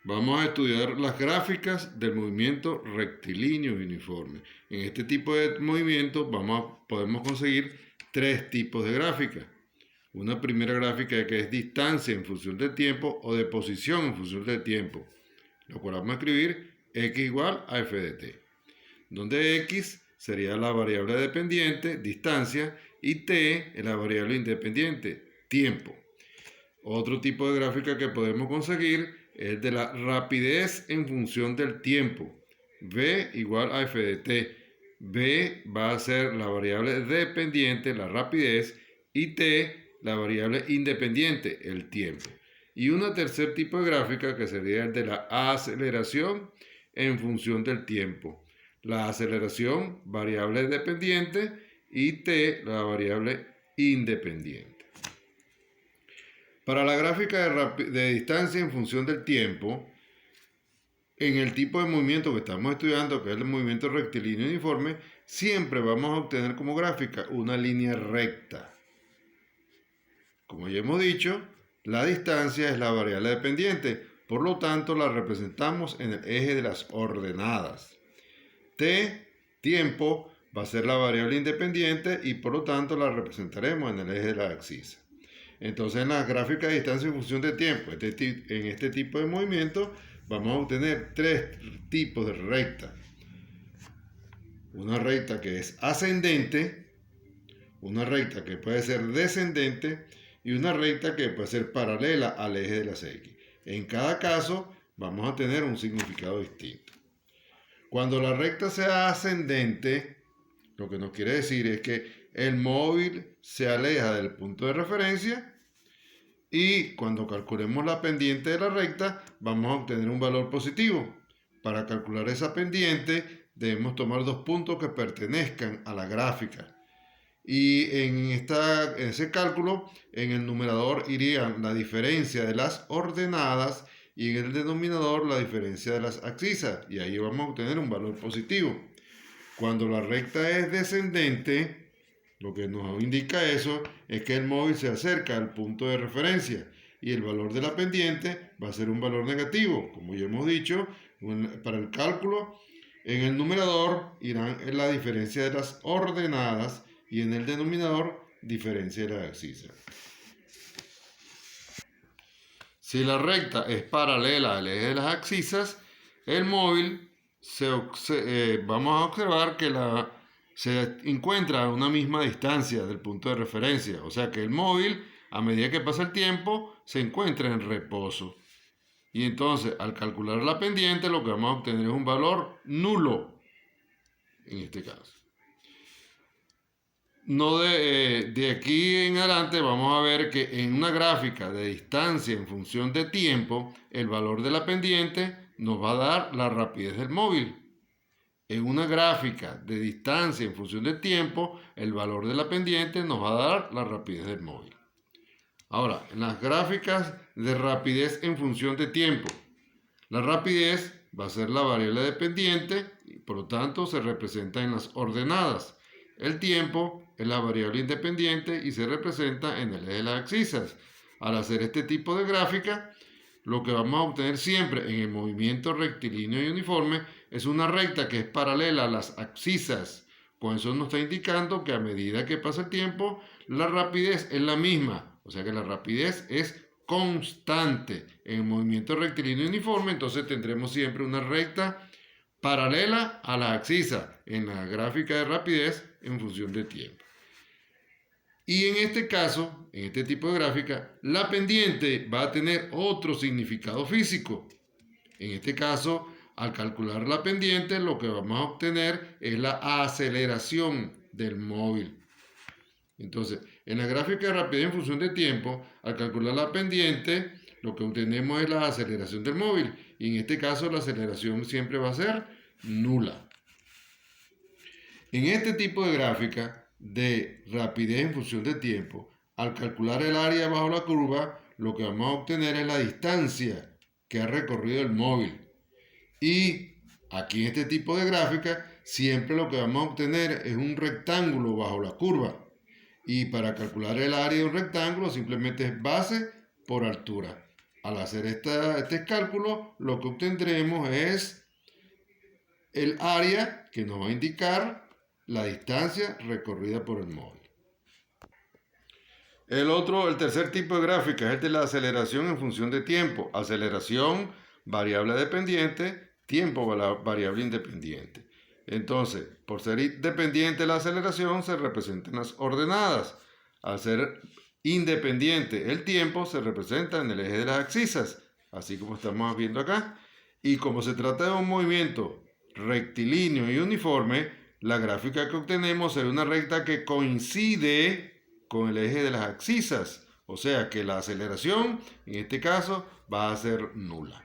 Vamos a estudiar las gráficas del movimiento rectilíneo y uniforme. En este tipo de movimiento podemos conseguir tres tipos de gráficas. Una primera gráfica que es distancia en función del tiempo o de posición en función del tiempo, lo cual vamos a escribir x igual a f de t, donde x sería la variable dependiente, distancia, y t es la variable independiente, tiempo. Otro tipo de gráfica que podemos conseguir es de la rapidez en función del tiempo. V igual a f de t. V va a ser la variable dependiente, la rapidez, y t la variable independiente, el tiempo. Y una tercer tipo de gráfica que sería el de la aceleración en función del tiempo. La aceleración, variable dependiente, y t, la variable independiente. Para la gráfica de distancia en función del tiempo, en el tipo de movimiento que estamos estudiando, que es el movimiento rectilíneo uniforme, siempre vamos a obtener como gráfica una línea recta. Como ya hemos dicho, la distancia es la variable dependiente, por lo tanto la representamos en el eje de las ordenadas. T, tiempo, va a ser la variable independiente y por lo tanto la representaremos en el eje de la axis. Entonces en la gráfica de distancia en función de tiempo, en este tipo de movimiento, vamos a obtener tres tipos de recta. Una recta que es ascendente, una recta que puede ser descendente y una recta que puede ser paralela al eje de las X. En cada caso vamos a tener un significado distinto. Cuando la recta sea ascendente, lo que nos quiere decir es que el móvil se aleja del punto de referencia y cuando calculemos la pendiente de la recta vamos a obtener un valor positivo. Para calcular esa pendiente debemos tomar dos puntos que pertenezcan a la gráfica. Y en ese cálculo, en el numerador irían la diferencia de las ordenadas y en el denominador la diferencia de las abscisas. Y ahí vamos a obtener un valor positivo. Cuando la recta es descendente, lo que nos indica eso es que el móvil se acerca al punto de referencia y el valor de la pendiente va a ser un valor negativo. Como ya hemos dicho, para el cálculo, en el numerador irán en la diferencia de las ordenadas y en el denominador diferencia de las abscisas. Si la recta es paralela al eje de las abscisas, el móvil vamos a observar que se encuentra a una misma distancia del punto de referencia. O sea que el móvil, a medida que pasa el tiempo, se encuentra en reposo. Y entonces, al calcular la pendiente, lo que vamos a obtener es un valor nulo, en este caso. De aquí en adelante vamos a ver que en una gráfica de distancia en función de tiempo, el valor de la pendiente nos va a dar la rapidez del móvil. En una gráfica de distancia en función de tiempo, el valor de la pendiente nos va a dar la rapidez del móvil. Ahora, en las gráficas de rapidez en función de tiempo, la rapidez va a ser la variable dependiente y por lo tanto se representa en las ordenadas. El tiempo es la variable independiente y se representa en el eje de las abscisas. Al hacer este tipo de gráfica, lo que vamos a obtener siempre en el movimiento rectilíneo y uniforme es una recta que es paralela a las abscisas. Con eso nos está indicando que a medida que pasa el tiempo, la rapidez es la misma. O sea que la rapidez es constante en el movimiento rectilíneo y uniforme. Entonces tendremos siempre una recta paralela a las abscisas en la gráfica de rapidez en función de tiempo. Y en este caso, en este tipo de gráfica, la pendiente va a tener otro significado físico. En este caso, al calcular la pendiente, lo que vamos a obtener es la aceleración del móvil. Entonces, en la gráfica de rapidez en función de tiempo, al calcular la pendiente, lo que obtenemos es la aceleración del móvil. Y en este caso, la aceleración siempre va a ser nula. En este tipo de gráfica de rapidez en función de tiempo, al calcular el área bajo la curva, lo que vamos a obtener es la distancia que ha recorrido el móvil. Y aquí en este tipo de gráfica, siempre lo que vamos a obtener es un rectángulo bajo la curva. Y para calcular el área de un rectángulo, simplemente es base por altura. Al hacer este cálculo, lo que obtendremos es el área que nos va a indicar la distancia recorrida por el móvil. El tercer tipo de gráfica es el de la aceleración en función de tiempo. Aceleración, variable dependiente, tiempo, variable independiente. Entonces, por ser independiente la aceleración, se representan las ordenadas. Al ser independiente el tiempo, se representa en el eje de las axisas, así como estamos viendo acá. Y como se trata de un movimiento rectilíneo y uniforme, la gráfica que obtenemos es una recta que coincide con el eje de las axisas, o sea que la aceleración en este caso va a ser nula.